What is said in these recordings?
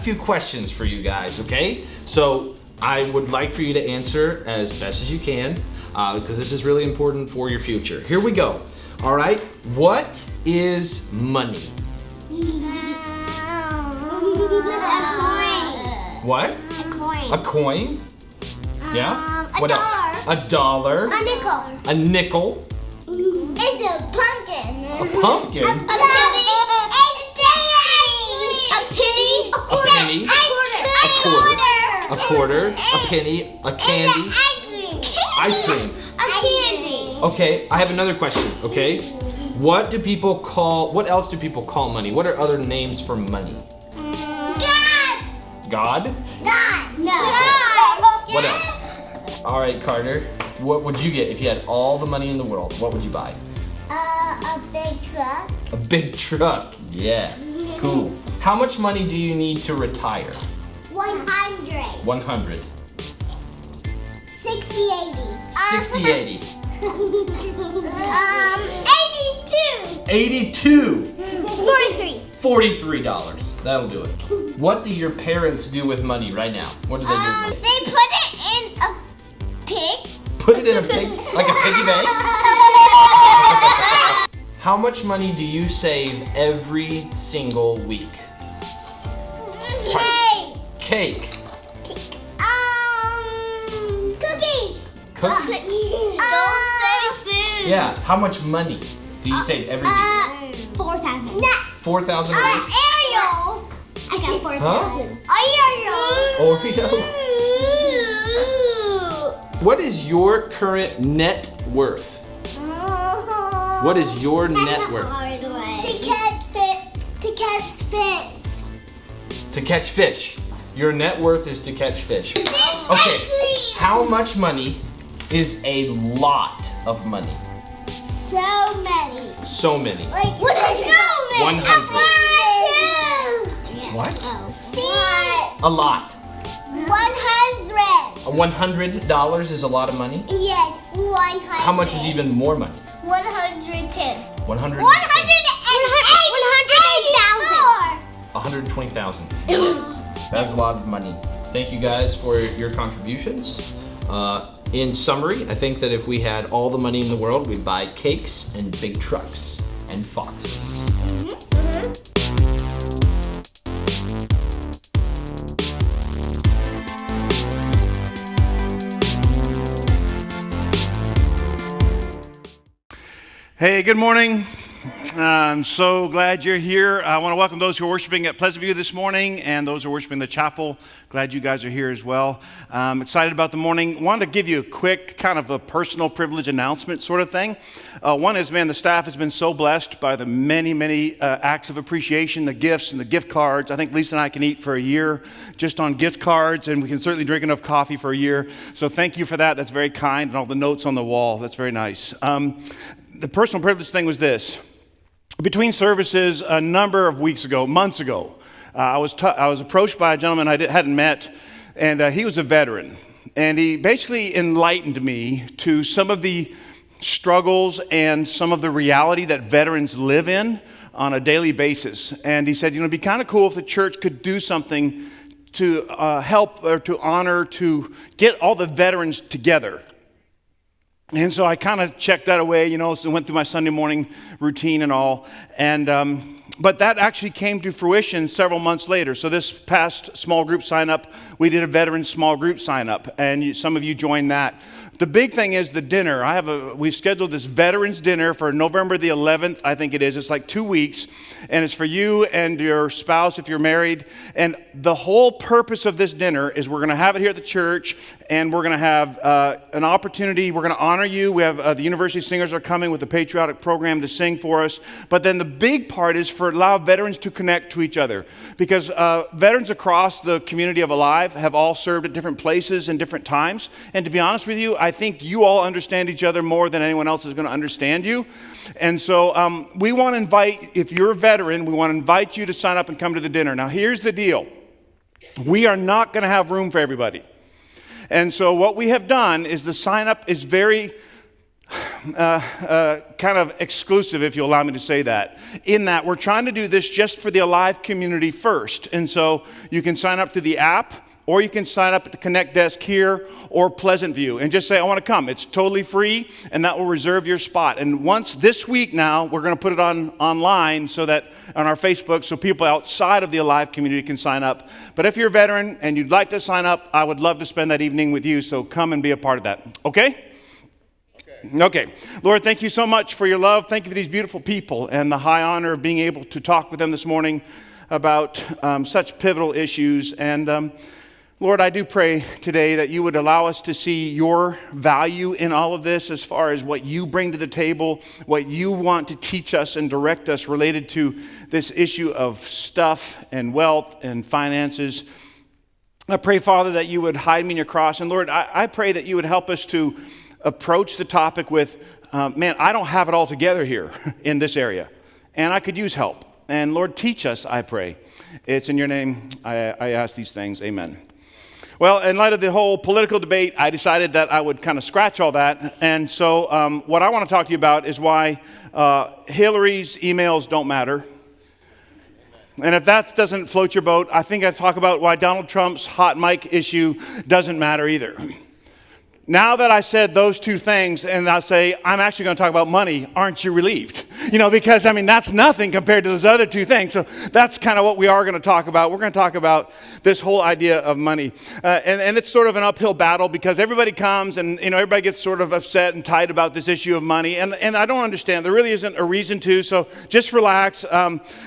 few questions for you guys, okay? So I would like for you to answer as best as you can, because this is really important for your future. Here we go. All right, what is money? What? A coin. Yeah? What else? A dollar. A nickel. A nickel. It's a pumpkin. A pumpkin? A penny. A penny. A penny. A quarter. A quarter. A penny. A candy. Ice cream. A candy. Okay, I have another question, okay? What else do people call money? What are other names for money? God. God? God. No. What else? All right, Carter. What would you get if you had all the money in the world? What would you buy? A big truck. A big truck. Yeah. Cool. How much money do you need to retire? 100. 100. 60, 80. 60, 80. 82. 82. 43. $43. That'll do it. What do your parents do with money right now? What do they do with money? They put it in a pig. Put it in a pig, like a piggy bank? How much money do you save every single week? Cake. Cookies. Cookies? Don't say food. Yeah. How much money do you save every week? 4,000. 4,000 a week? Ariel. I got 4,000. Ariel. Oreo. What is your current net worth? What is your net worth? To catch fish. To catch fish. Your net worth is to catch fish. Okay. How much money is a lot of money? So many. So many. Like 100. 100. What? What? A lot. 100. $100 is a lot of money? Yes, 100. How much is even more money? 110. 100. 120,000. Yes. That's a lot of money. Thank you guys for your contributions. In summary, I think that if we had all the money in the world, we'd buy cakes and big trucks and foxes. Hey, good morning. I'm so glad you're here. I want to welcome those who are worshiping at Pleasant View this morning and those who are worshiping the chapel. Glad you guys are here as well. I'm excited about the morning. Wanted to give you a quick kind of a personal privilege announcement sort of thing. One is, man, the staff has been so blessed by the many acts of appreciation, the gifts and the gift cards. I think Lisa and I can eat for a year just on gift cards, and we can certainly drink enough coffee for a year. So thank you for that. That's very kind. And all the notes on the wall. That's very nice. The personal privilege thing was this. Between services a number of months ago, I was approached by a gentleman I hadn't met, and he was a veteran. And he basically enlightened me to some of the struggles and some of the reality that veterans live in on a daily basis. And he said, it'd be kind of cool if the church could do something to help or to honor, to get all the veterans together. And so I kind of checked that away, so went through my Sunday morning routine and all. And but that actually came to fruition several months later. So this past small group sign up, we did a veteran small group sign up, and some of you joined that. The big thing is the dinner. We've scheduled this veterans dinner for November the 11th, I think it is. It's like 2 weeks, and it's for you and your spouse if you're married. And the whole purpose of this dinner is we're going to have it here at the church, and we're going to have an opportunity. We're going to honor you. We have the university singers are coming with a patriotic program to sing for us. But then the big part is for allow veterans to connect to each other, because veterans across the community of Alive have all served at different places and different times. And to be honest with you, I think you all understand each other more than anyone else is going to understand you. And so we want to invite, if you're a veteran, we want to invite you to sign up and come to the dinner. Now, here's the deal. We are not going to have room for everybody. And so what we have done is the sign up is very kind of exclusive, if you allow me to say that, in that we're trying to do this just for the Alive community first. And so you can sign up through the app, or you can sign up at the Connect desk here or Pleasant View and just say, I want to come. It's totally free, and that will reserve your spot. And once this week now, we're going to put it online so that on our Facebook, so people outside of the Alive community can sign up. But if you're a veteran and you'd like to sign up, I would love to spend that evening with you, so come and be a part of that. Okay? Okay. Lord, thank you so much for your love. Thank you for these beautiful people and the high honor of being able to talk with them this morning about such pivotal issues. And Lord, I do pray today that you would allow us to see your value in all of this as far as what you bring to the table, what you want to teach us and direct us related to this issue of stuff and wealth and finances. I pray, Father, that you would hide me in your cross. And Lord, I pray that you would help us to approach the topic with, man, I don't have it all together here in this area, and I could use help. And Lord, teach us, I pray. It's in your name I ask these things. Amen. Well, in light of the whole political debate, I decided that I would kind of scratch all that. And so what I want to talk to you about is why Hillary's emails don't matter. And if that doesn't float your boat, I think I talk about why Donald Trump's hot mic issue doesn't matter either. Now that I said those two things, and I say, I'm actually going to talk about money, aren't you relieved? You know, because, I mean, that's nothing compared to those other two things. So that's kind of what we are going to talk about. We're going to talk about this whole idea of money. And it's sort of an uphill battle because everybody comes and, you know, everybody gets sort of upset and tight about this issue of money. And I don't understand. There really isn't a reason to, so just relax.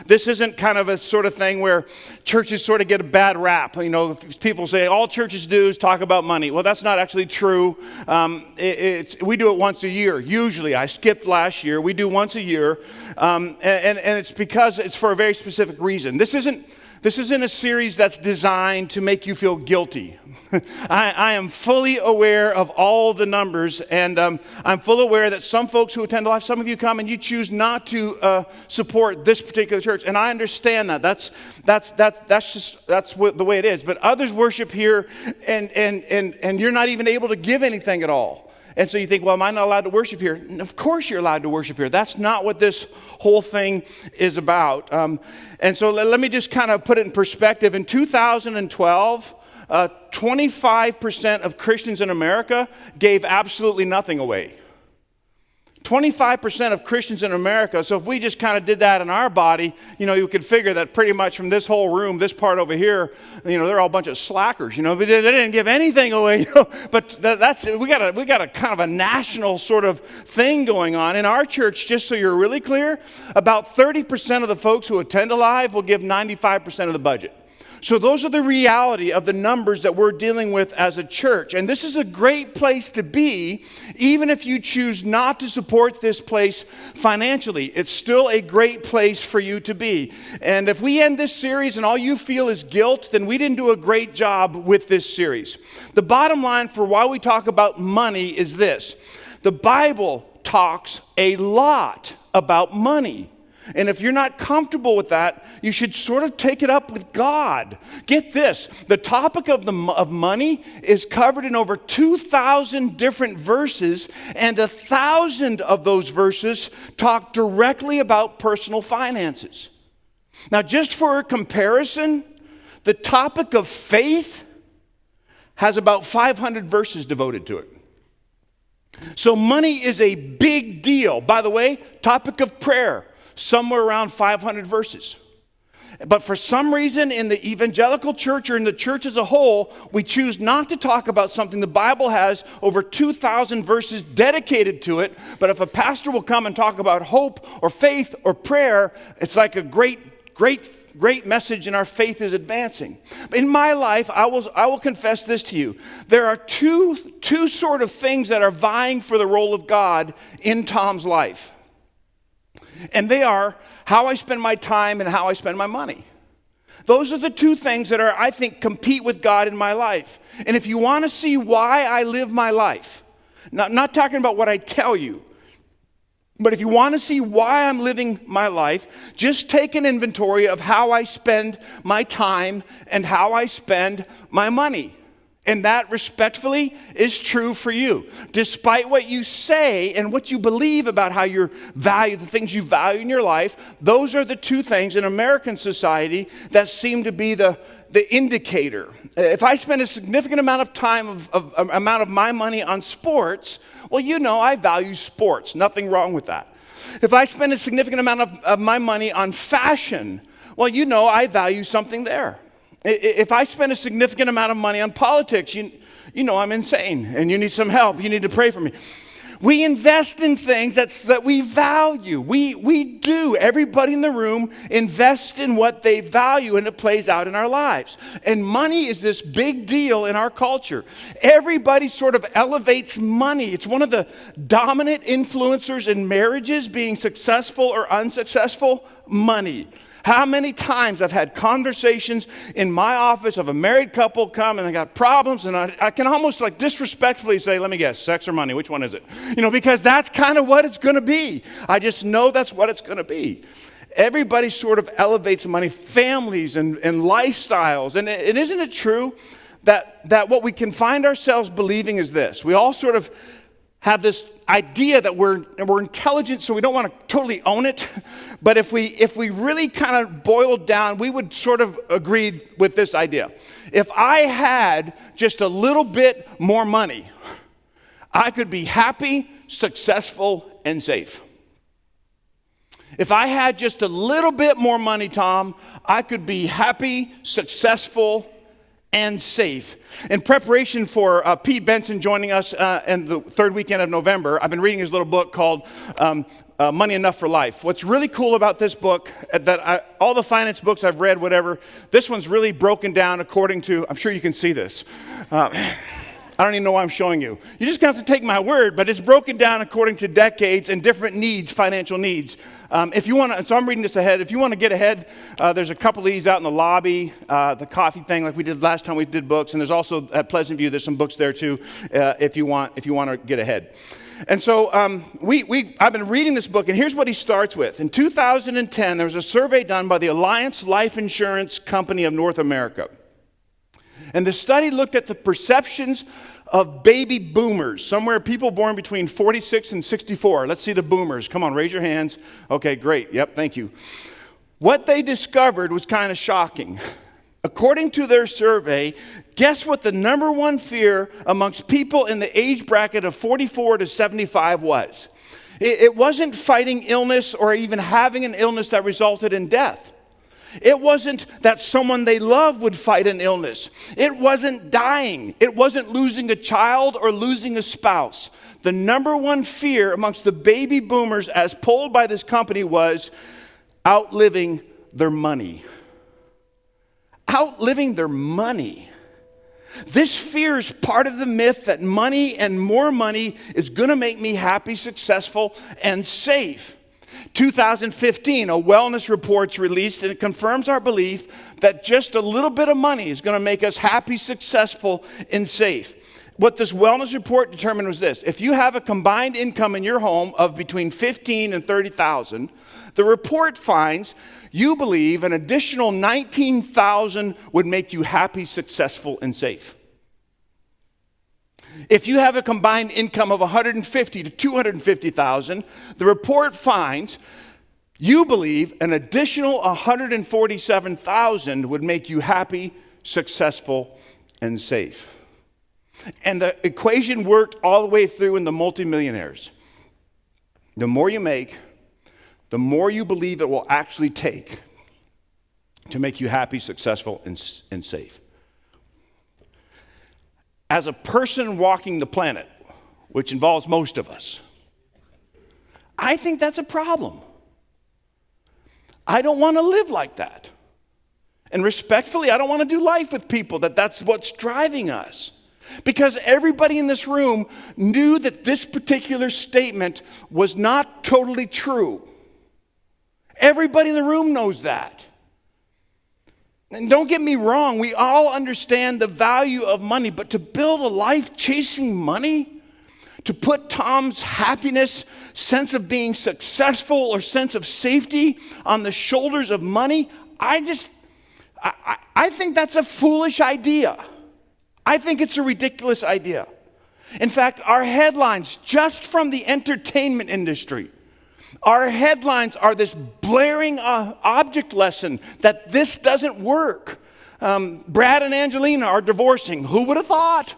This isn't kind of a sort of thing where churches sort of get a bad rap. You know, people say all churches do is talk about money. Well, that's not actually true. We do it once a year, usually. I skipped last year. We do once a year, and it's because it's for a very specific reason. This isn't a series that's designed to make you feel guilty. I am fully aware of all the numbers, and I'm fully aware that some folks who attend Life, some of you come and you choose not to support this particular church, and I understand that. That's the way it is. But others worship here, and you're not even able to give anything at all. And so you think, well, am I not allowed to worship here? And of course you're allowed to worship here. That's not what this whole thing is about. And so let me just kind of put it in perspective. In 2012, 25% of Christians in America gave absolutely nothing away. 25% of Christians in America. So if we just kind of did that in our body, you know, you could figure that pretty much from this whole room, this part over here, you know, they're all a bunch of slackers. You know, they didn't give anything away. You know? But we got a kind of a national sort of thing going on in our church. Just so you're really clear, about 30% of the folks who attend Alive will give 95% of the budget. So those are the reality of the numbers that we're dealing with as a church. And this is a great place to be, even if you choose not to support this place financially. It's still a great place for you to be. And if we end this series and all you feel is guilt, then we didn't do a great job with this series. The bottom line for why we talk about money is this. The Bible talks a lot about money. And if you're not comfortable with that, you should sort of take it up with God. Get this, the topic of money is covered in over 2,000 different verses, and 1,000 of those verses talk directly about personal finances. Now, just for a comparison, the topic of faith has about 500 verses devoted to it. So money is a big deal. By the way, topic of prayer, somewhere around 500 verses. But for some reason in the evangelical church or in the church as a whole, we choose not to talk about something the Bible has over 2,000 verses dedicated to it. But if a pastor will come and talk about hope or faith or prayer, it's like a great message, and our faith is advancing. In my life, I will confess this to you. There are two sort of things that are vying for the role of God in Tom's life. And they are how I spend my time and how I spend my money. Those are the two things that I think, compete with God in my life. And if you want to see why I live my life, not talking about what I tell you, but if you want to see why I'm living my life, just take an inventory of how I spend my time and how I spend my money. And that, respectfully, is true for you. Despite what you say and what you believe about how you value, the things you value in your life, those are the two things in American society that seem to be the indicator. If I spend a significant amount of time, amount of my money on sports, well, you know I value sports. Nothing wrong with that. If I spend a significant amount of my money on fashion, well, you know I value something there. If I spend a significant amount of money on politics, you know I'm insane and you need some help. You need to pray for me. We invest in things that we value. We do. Everybody in the room invests in what they value, and it plays out in our lives. And money is this big deal in our culture. Everybody sort of elevates money. It's one of the dominant influencers in marriages, being successful or unsuccessful, money. How many times I've had conversations in my office of a married couple come and they got problems, and I can almost like disrespectfully say, let me guess, sex or money, which one is it? Because that's kind of what it's going to be. I just know that's what it's going to be. Everybody sort of elevates money, families and lifestyles. And isn't it true that what we can find ourselves believing is this? We all sort of have this idea that we're intelligent, so we don't want to totally own it. But if we really kind of boiled down, we would sort of agree with this idea. If I had just a little bit more money, I could be happy, successful, and safe. If I had just a little bit more money, Tom, I could be happy, successful, and safe. In preparation for Pete Benson joining us in the third weekend of November, I've been reading his little book called Money Enough for Life. What's really cool about this book, all the finance books I've read, whatever, this one's really broken down according to, I'm sure you can see this. I don't even know why I'm showing you. You just have to take my word, but it's broken down according to decades and different needs, financial needs. If you want to, so I'm reading this ahead. If you want to get ahead, there's a couple of these out in the lobby, the coffee thing like we did last time we did books, and there's also at Pleasant View, there's some books there too, if you want to get ahead. And so I've been reading this book, and here's what he starts with. In 2010, there was a survey done by the Alliance Life Insurance Company of North America. And the study looked at the perceptions of baby boomers, somewhere people born between 46 and 64. Let's see the boomers. Come on, raise your hands. Okay, great. Yep, thank you. What they discovered was kind of shocking. According to their survey, guess what the number one fear amongst people in the age bracket of 44 to 75 was? It wasn't fighting illness or even having an illness that resulted in death. It wasn't that someone they love would fight an illness. It wasn't dying. It wasn't losing a child or losing a spouse. The number one fear amongst the baby boomers, as polled by this company, was outliving their money. Outliving their money. This fear is part of the myth that money and more money is going to make me happy, successful, and safe. 2015, a wellness report's released, and it confirms our belief that just a little bit of money is going to make us happy, successful, and safe. What this wellness report determined was this: if you have a combined income in your home of between $15,000 and $30,000, the report finds you believe an additional $19,000 would make you happy, successful, and safe. If you have a combined income of $150,000 to $250,000, the report finds you believe an additional $147,000 would make you happy, successful, and safe. And the equation worked all the way through in the multimillionaires. The more you make, the more you believe it will actually take to make you happy, successful, and safe. As a person walking the planet, which involves most of us, I think that's a problem. I don't want to live like that. And respectfully, I don't want to do life with people that's what's driving us. Because everybody in this room knew that this particular statement was not totally true. Everybody in the room knows that. And don't get me wrong, we all understand the value of money, but to build a life chasing money, to put Tom's happiness, sense of being successful, or sense of safety on the shoulders of money, I think that's a foolish idea. I think it's a ridiculous idea. In fact, our headlines, just from the entertainment industry, our headlines are this blaring object lesson that this doesn't work. Brad and Angelina are divorcing. Who would have thought?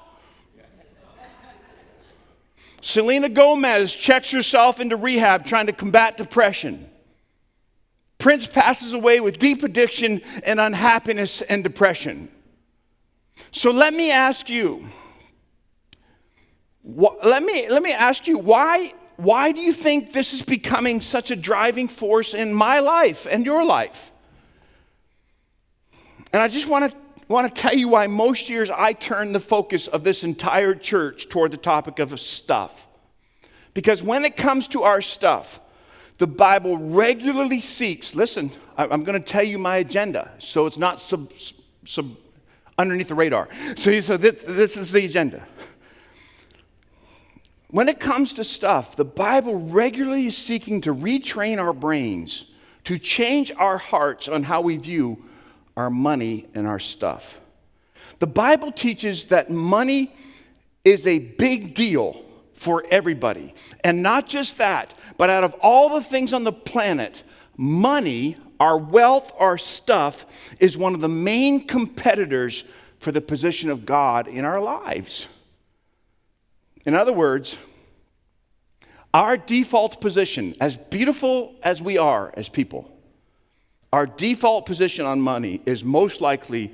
Selena Gomez checks herself into rehab trying to combat depression. Prince passes away with deep addiction and unhappiness and depression. So let me ask you, why do you think this is becoming such a driving force in my life and your life? And I just want to tell you why most years I turn the focus of this entire church toward the topic of stuff. Because when it comes to our stuff, the Bible regularly seeks, listen, I'm going to tell you my agenda, so it's not underneath the radar. So this is the agenda. When it comes to stuff, the Bible regularly is seeking to retrain our brains, to change our hearts on how we view our money and our stuff. The Bible teaches that money is a big deal for everybody. And not just that, but out of all the things on the planet, money, our wealth, our stuff, is one of the main competitors for the position of God in our lives. In other words, our default position, as beautiful as we are as people, our default position on money is most likely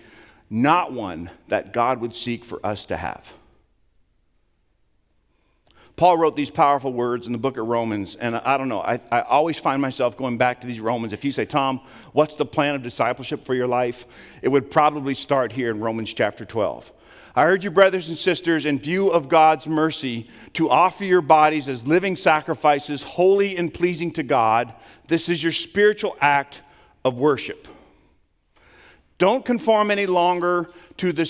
not one that God would seek for us to have. Paul wrote these powerful words in the book of Romans, and I don't know, I always find myself going back to these Romans. If you say, Tom, what's the plan of discipleship for your life? It would probably start here in Romans chapter 12. I urge you, brothers and sisters, in view of God's mercy, to offer your bodies as living sacrifices, holy and pleasing to God. This is your spiritual act of worship. Don't conform any longer to the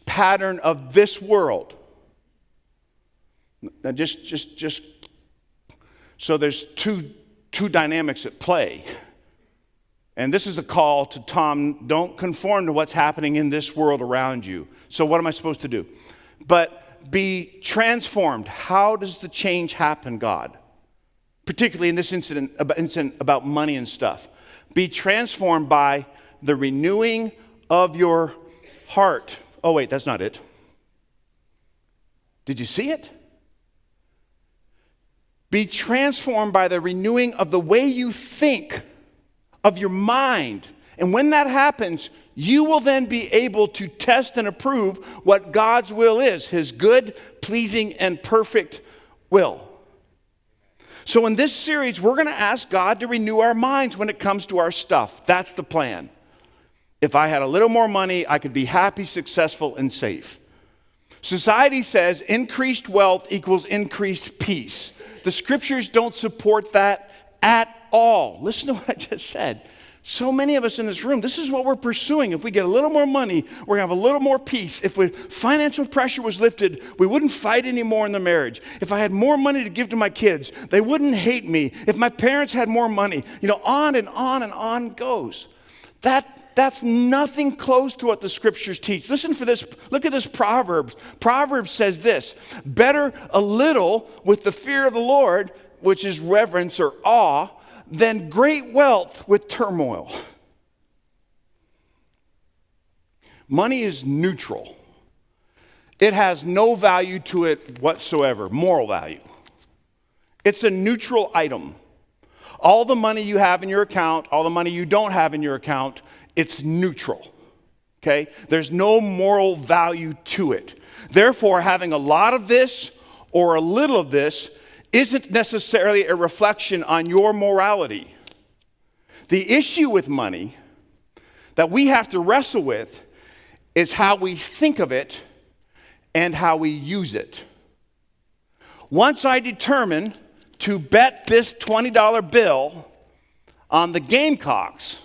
pattern of this world. Now just so there's two dynamics at play. And this is a call to Tom, don't conform to what's happening in this world around you. So what am I supposed to do? But be transformed. How does the change happen, God? Particularly in this incident about money and stuff. Be transformed by the renewing of your heart. Oh wait, that's not it. Did you see it? Be transformed by the renewing of the way you think, of your mind. And when that happens, you will then be able to test and approve what God's will is, his good, pleasing, and perfect will. So in this series, we're going to ask God to renew our minds when it comes to our stuff. That's the plan. If I had a little more money, I could be happy, successful, and safe. Society says increased wealth equals increased peace. The scriptures don't support that at all. Listen to what I just said. So many of us in this room, this is what we're pursuing. If we get a little more money, we're going to have a little more peace. If financial pressure was lifted, we wouldn't fight anymore in the marriage. If I had more money to give to my kids, they wouldn't hate me. If my parents had more money, on and on and on goes. That's nothing close to what the scriptures teach. Listen for this. Look at this Proverbs. Proverbs says this: better a little with the fear of the Lord, which is reverence or awe, than great wealth with turmoil. Money is neutral. It has no value to it whatsoever, moral value. It's a neutral item. All the money you have in your account, all the money you don't have in your account, it's neutral. Okay? There's no moral value to it. Therefore, having a lot of this or a little of this isn't necessarily a reflection on your morality. The issue with money that we have to wrestle with is how we think of it and how we use it. Once I determine to bet this $20 bill on the Gamecocks,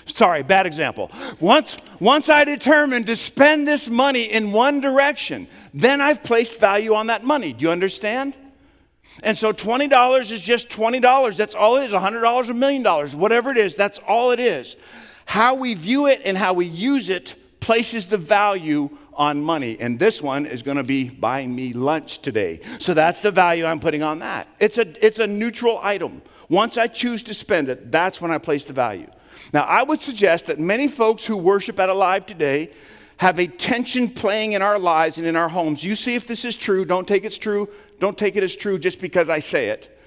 sorry, bad example. Once I determine to spend this money in one direction, then I've placed value on that money. Do you understand? And so $20 is just $20. That's all it is. $100, $1 million, whatever it is, that's all it is. How we view it and how we use it places the value on money. And this one is going to be buying me lunch today. So that's the value I'm putting on that. It's a neutral item. Once I choose to spend it, that's when I place the value. Now, I would suggest that many folks who worship at Alive today have a tension playing in our lives and in our homes. You see if this is true. Don't take it's true. Don't take it as true just because I say it.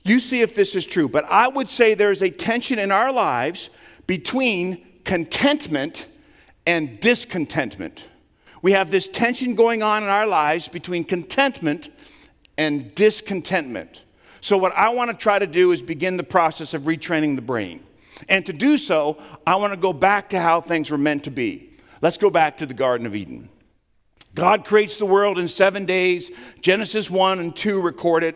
You see if this is true. But I would say there's a tension in our lives between contentment and discontentment. We have this tension going on in our lives between contentment and discontentment. So what I want to try to do is begin the process of retraining the brain. And to do so, I want to go back to how things were meant to be. Let's go back to the Garden of Eden. God creates the world in 7 days. Genesis 1 and 2 record it.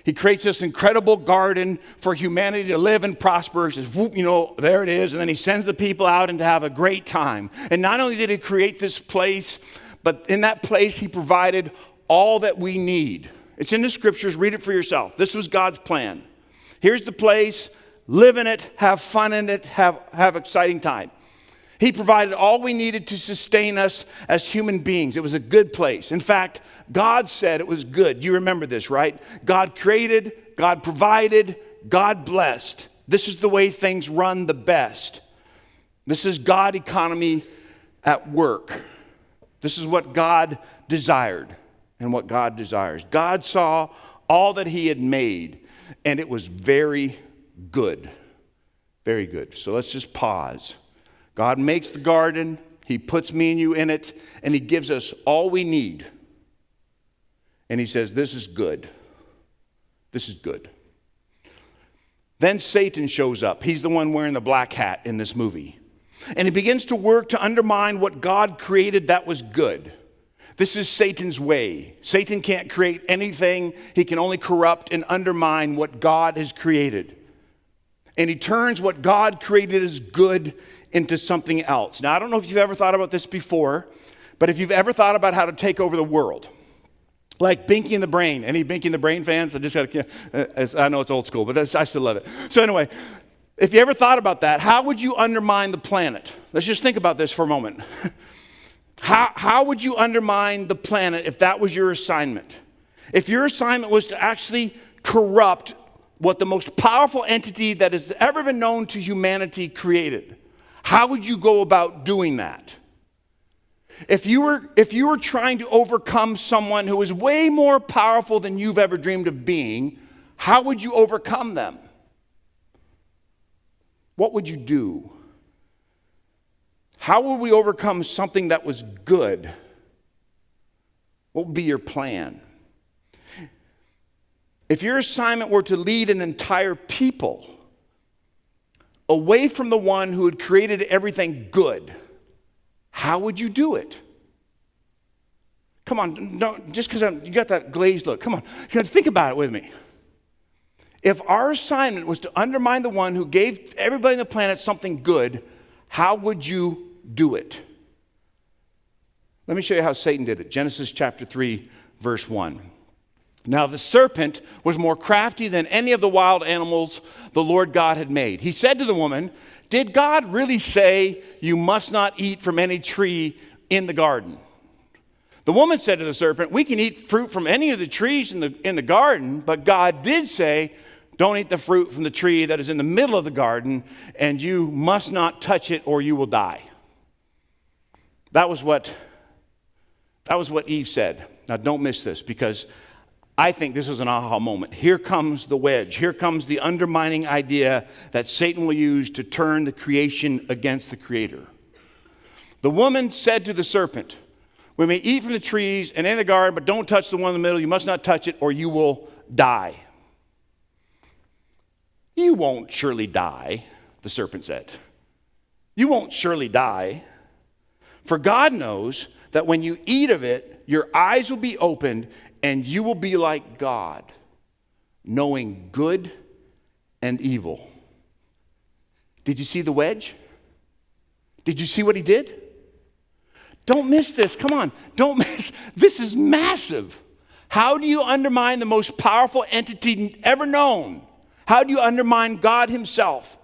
He creates this incredible garden for humanity to live and prosper. He says, whoop, there it is. And then he sends the people out and to have a great time. And not only did he create this place, but in that place he provided all that we need. It's in the scriptures. Read it for yourself. This was God's plan. Here's the place. Live in it. Have fun in it. Have exciting time. He provided all we needed to sustain us as human beings. It was a good place. In fact, God said it was good. You remember this, right? God created, God provided, God blessed. This is the way things run the best. This is God economy at work. This is what God desired and what God desires. God saw all that he had made, and it was very good. Very good. So let's just pause. God makes the garden, he puts me and you in it, and he gives us all we need. And he says, this is good. This is good. Then Satan shows up. He's the one wearing the black hat in this movie. And he begins to work to undermine what God created that was good. This is Satan's way. Satan can't create anything. He can only corrupt and undermine what God has created. And he turns what God created as good into something else. Now, I don't know if you've ever thought about this before, but if you've ever thought about how to take over the world, like Binky and the Brain. Any Binky and the Brain fans? I know it's old school, but I still love it. So anyway, if you ever thought about that, how would you undermine the planet? Let's just think about this for a moment. How would you undermine the planet if that was your assignment? If your assignment was to actually corrupt what the most powerful entity that has ever been known to humanity created, how would you go about doing that? If you were trying to overcome someone who is way more powerful than you've ever dreamed of being, how would you overcome them? What would you do? How would we overcome something that was good? What would be your plan? If your assignment were to lead an entire people away from the one who had created everything good, how would you do it? Come on, don't, just because you got that glazed look. Come on, you think about it with me. If our assignment was to undermine the one who gave everybody on the planet something good, how would you do it? Let me show you how Satan did it. Genesis chapter 3, verse 1. Now the serpent was more crafty than any of the wild animals the Lord God had made. He said to the woman, did God really say you must not eat from any tree in the garden? The woman said to the serpent, we can eat fruit from any of the trees in the garden, but God did say, don't eat the fruit from the tree that is in the middle of the garden, and you must not touch it or you will die. That was what Eve said. Now don't miss this, because I think this is an aha moment. Here comes the wedge. Here comes the undermining idea that Satan will use to turn the creation against the Creator. The woman said to the serpent, we may eat from the trees and in the garden, but don't touch the one in the middle. You must not touch it or you will die. You won't surely die, the serpent said. You won't surely die. For God knows that when you eat of it, your eyes will be opened and you will be like God, knowing good and evil. Did you see the wedge? Did you see what he did? Don't miss this. Come on. Don't miss. This is massive. How do you undermine the most powerful entity ever known? How do you undermine God himself?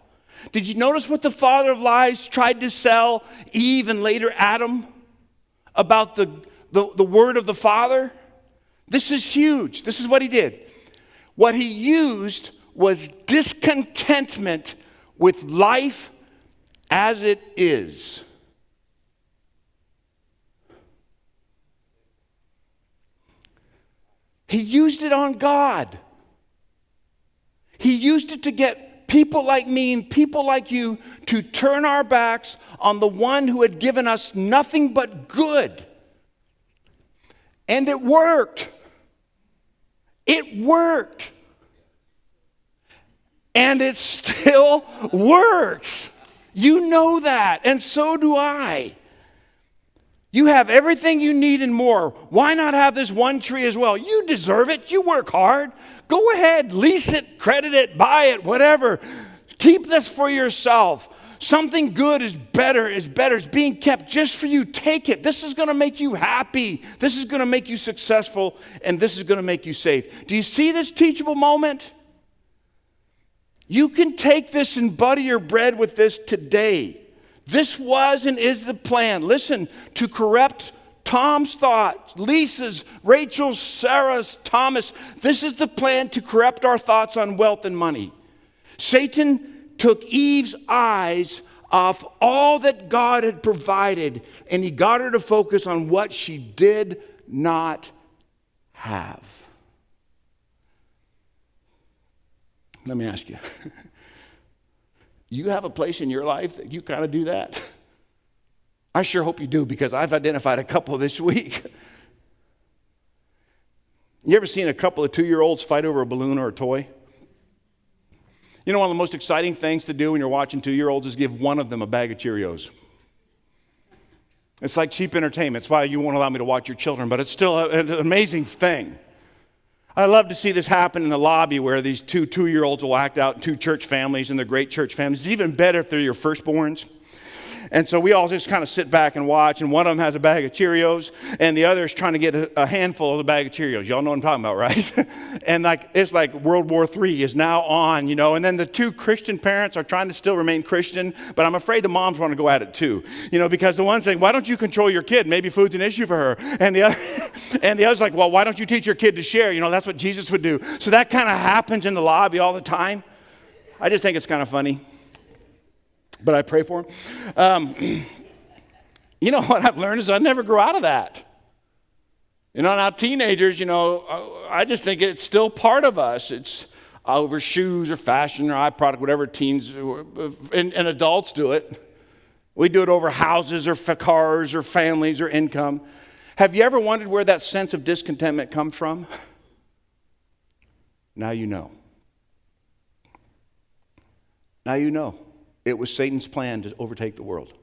Did you notice what the father of lies tried to sell Eve and later Adam about the word of the Father? This is huge. This is what he did. What he used was discontentment with life as it is. He used it on God. He used it to get people like me and people like you to turn our backs on the one who had given us nothing but good. And it worked. It worked. And it still works. You know that, and so do I. You have everything you need and more. Why not have this one tree as well? You deserve it. You work hard. Go ahead, lease it, credit it, buy it, whatever. Keep this for yourself. Something good is better. It's being kept just for you. Take it. This is going to make you happy. This is going to make you successful, and this is going to make you safe. Do you see this teachable moment? You can take this and butter your bread with this today. This was and is the plan. Listen, to corrupt Tom's thoughts, Lisa's, Rachel's, Sarah's, Thomas. This is the plan to corrupt our thoughts on wealth and money. Satan took Eve's eyes off all that God had provided, and he got her to focus on what she did not have. Let me ask you. You have a place in your life that you kind of do that? I sure hope you do, because I've identified a couple this week. You ever seen a couple of 2-year-olds fight over a balloon or a toy? You know, one of the most exciting things to do when you're watching 2-year-olds is give one of them a bag of Cheerios. It's like cheap entertainment. It's why you won't allow me to watch your children, but it's still an amazing thing. I love to see this happen in the lobby where these 2-year-olds will act out in 2 church families, and they're great church families. It's even better if they're your firstborns. And so we all just kind of sit back and watch, and one of them has a bag of Cheerios, and the other is trying to get a handful of the bag of Cheerios. Y'all know what I'm talking about, right? And it's like World War III is now on, you know, and then the 2 Christian parents are trying to still remain Christian, but I'm afraid the moms want to go at it too, you know, because the one's saying, why don't you control your kid? Maybe food's an issue for her. And the other's like, well, why don't you teach your kid to share? You know, that's what Jesus would do. So that kind of happens in the lobby all the time. I just think it's kind of funny. But I pray for him. You know what I've learned is I never grow out of that. You know, now teenagers, you know, I just think it's still part of us. It's over shoes or fashion or eye product, whatever teens and adults do it. We do it over houses or cars or families or income. Have you ever wondered where that sense of discontentment comes from? Now you know. Now you know. It was Satan's plan to overtake the world.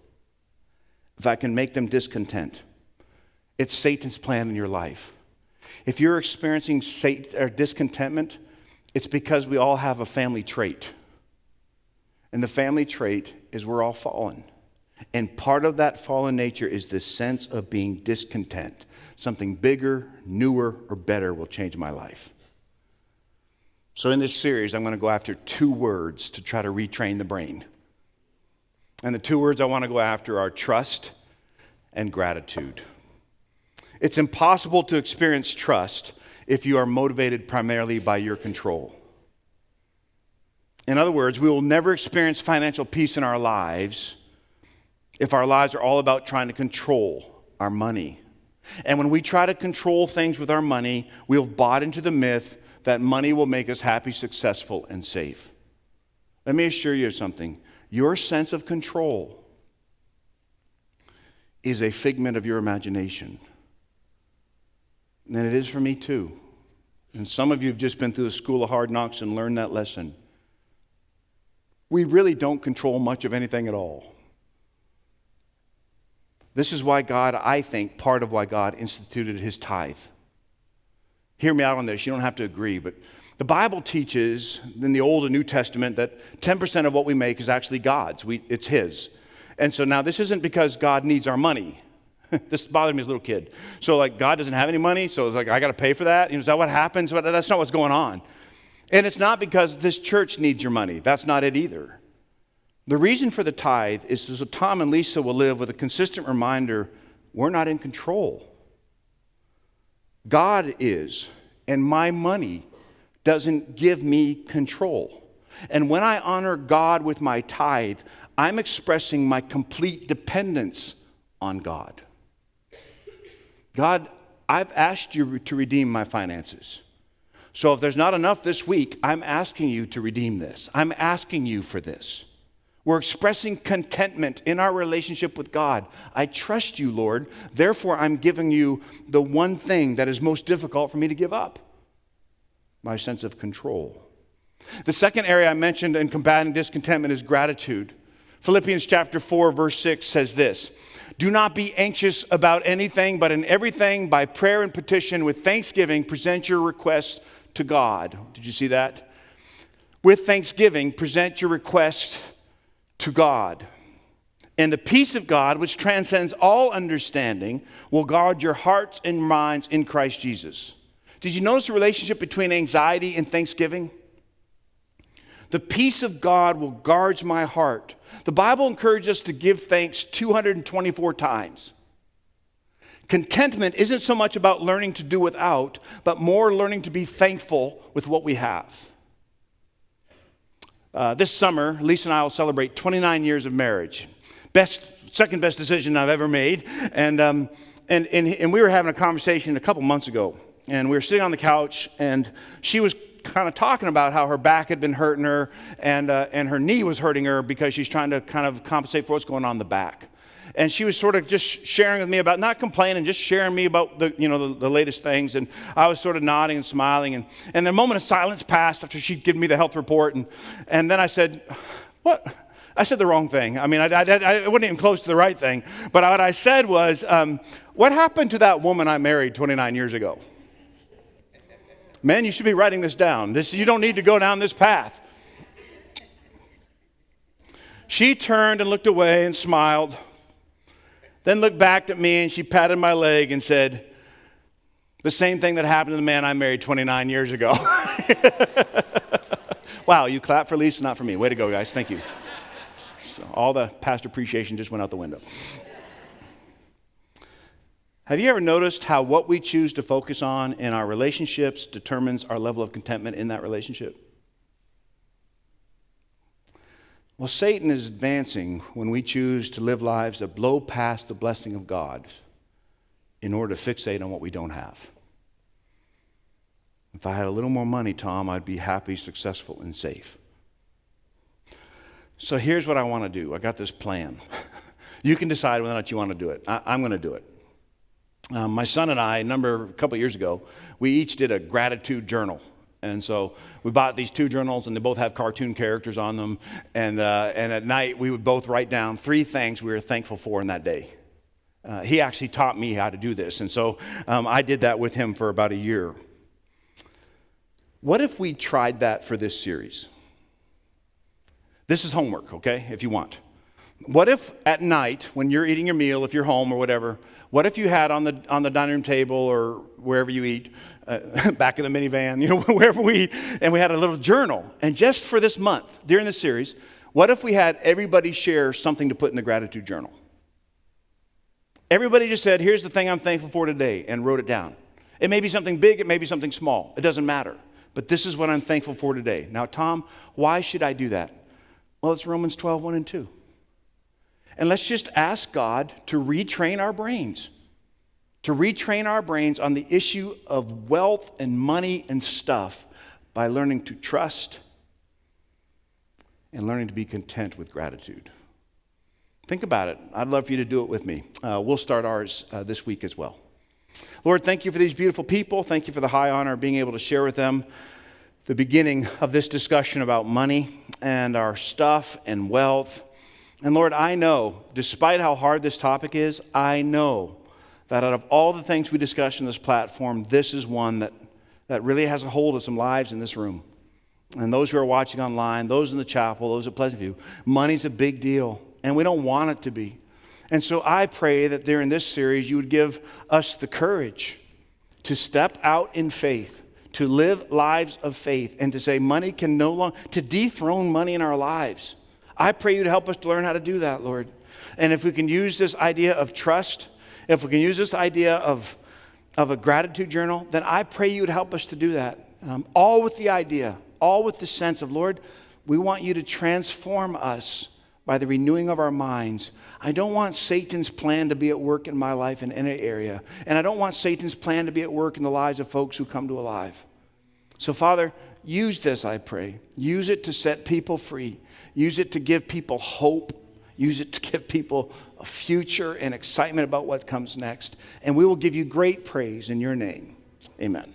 If I can make them discontent, it's Satan's plan in your life. If you're experiencing discontentment, it's because we all have a family trait. And the family trait is we're all fallen. And part of that fallen nature is this sense of being discontent. Something bigger, newer, or better will change my life. So in this series, I'm going to go after 2 words to try to retrain the brain. And the 2 words I want to go after are trust and gratitude. It's impossible to experience trust if you are motivated primarily by your control. In other words, we will never experience financial peace in our lives if our lives are all about trying to control our money. And when we try to control things with our money, we've bought into the myth that money will make us happy, successful, and safe. Let me assure you of something. Your sense of control is a figment of your imagination. And it is for me too. And some of you have just been through the school of hard knocks and learned that lesson. We really don't control much of anything at all. This is why God, I think, part of why God instituted his tithe. Hear me out on this. You don't have to agree, but the Bible teaches in the Old and New Testament that 10% of what we make is actually God's. It's his. And so now this isn't because God needs our money. This bothered me as a little kid. So like God doesn't have any money, so it's like I got to pay for that? Is that what happens? But that's not what's going on. And it's not because this church needs your money. That's not it either. The reason for the tithe is so Tom and Lisa will live with a consistent reminder we're not in control. God is, and my money doesn't give me control. And when I honor God with my tithe, I'm expressing my complete dependence on God. God, I've asked you to redeem my finances. So if there's not enough this week, I'm asking you to redeem this. I'm asking you for this. We're expressing contentment in our relationship with God. I trust you, Lord. Therefore, I'm giving you the one thing that is most difficult for me to give up, my sense of control. The second area I mentioned in combating discontentment is gratitude. Philippians chapter 4, verse 6 says this, "Do not be anxious about anything, but in everything, by prayer and petition, with thanksgiving, present your requests to God." Did you see that? With thanksgiving, present your requests to God. And the peace of God, which transcends all understanding, will guard your hearts and minds in Christ Jesus. Did you notice the relationship between anxiety and thanksgiving? The peace of God will guard my heart. The Bible encourages us to give thanks 224 times. Contentment isn't so much about learning to do without, but more learning to be thankful with what we have. This summer, Lisa and I will celebrate 29 years of marriage. Second best decision I've ever made. And we were having a conversation a couple months ago. And we were sitting on the couch, and she was kind of talking about how her back had been hurting her, and her knee was hurting her because she's trying to kind of compensate for what's going on in the back. And she was sort of just sharing with me about, not complaining, just sharing me about the latest things. And I was sort of nodding and smiling. And the moment of silence passed after she'd given me the health report. And then I said, "What?" I said the wrong thing. I mean, I wasn't even close to the right thing. But what I said was, "What happened to that woman I married 29 years ago?" Men, you should be writing this down. You don't need to go down this path. She turned and looked away and smiled. Then looked back at me and she patted my leg and said, "The same thing that happened to the man I married 29 years ago." Wow, you clap for Lisa, not for me. Way to go, guys. Thank you. So all the past appreciation just went out the window. Have you ever noticed how what we choose to focus on in our relationships determines our level of contentment in that relationship? Well, Satan is advancing when we choose to live lives that blow past the blessing of God in order to fixate on what we don't have. If I had a little more money, Tom, I'd be happy, successful, and safe. So here's what I want to do. I got this plan. You can decide whether or not you want to do it. I'm going to do it. My son and I, a couple years ago, we each did a gratitude journal. And so we bought these two journals, and they both have cartoon characters on them. And at night, we would both write down 3 things we were thankful for in that day. He actually taught me how to do this. And so I did that with him for about a year. What if we tried that for this series? This is homework, okay, if you want. What if at night, when you're eating your meal, if you're home or whatever, what if you had on the dining room table or wherever you eat, back in the minivan, wherever we eat, and we had a little journal. And just for this month, during this series, what if we had everybody share something to put in the gratitude journal? Everybody just said, "Here's the thing I'm thankful for today," and wrote it down. It may be something big, it may be something small. It doesn't matter. But this is what I'm thankful for today. Now, Tom, why should I do that? Well, it's Romans 12, 1 and 2. And let's just ask God to retrain our brains. To retrain our brains on the issue of wealth and money and stuff by learning to trust and learning to be content with gratitude. Think about it. I'd love for you to do it with me. We'll start ours this week as well. Lord, thank you for these beautiful people. Thank you for the high honor of being able to share with them the beginning of this discussion about money and our stuff and wealth. And Lord, I know, despite how hard this topic is, I know that out of all the things we discuss in this platform, this is one that really has a hold of some lives in this room. And those who are watching online, those in the chapel, those at Pleasant View, money's a big deal, and we don't want it to be. And so I pray that during this series, you would give us the courage to step out in faith, to live lives of faith, and to say money can no longer, to dethrone money in our lives. I pray you'd help us to learn how to do that, Lord. And if we can use this idea of trust, if we can use this idea of a gratitude journal, then I pray you would help us to do that. All with the idea, all with the sense of, Lord, we want you to transform us by the renewing of our minds. I don't want Satan's plan to be at work in my life in any area. And I don't want Satan's plan to be at work in the lives of folks who come to alive. So, Father, use this, I pray. Use it to set people free. Use it to give people hope. Use it to give people a future and excitement about what comes next. And we will give you great praise in your name. Amen.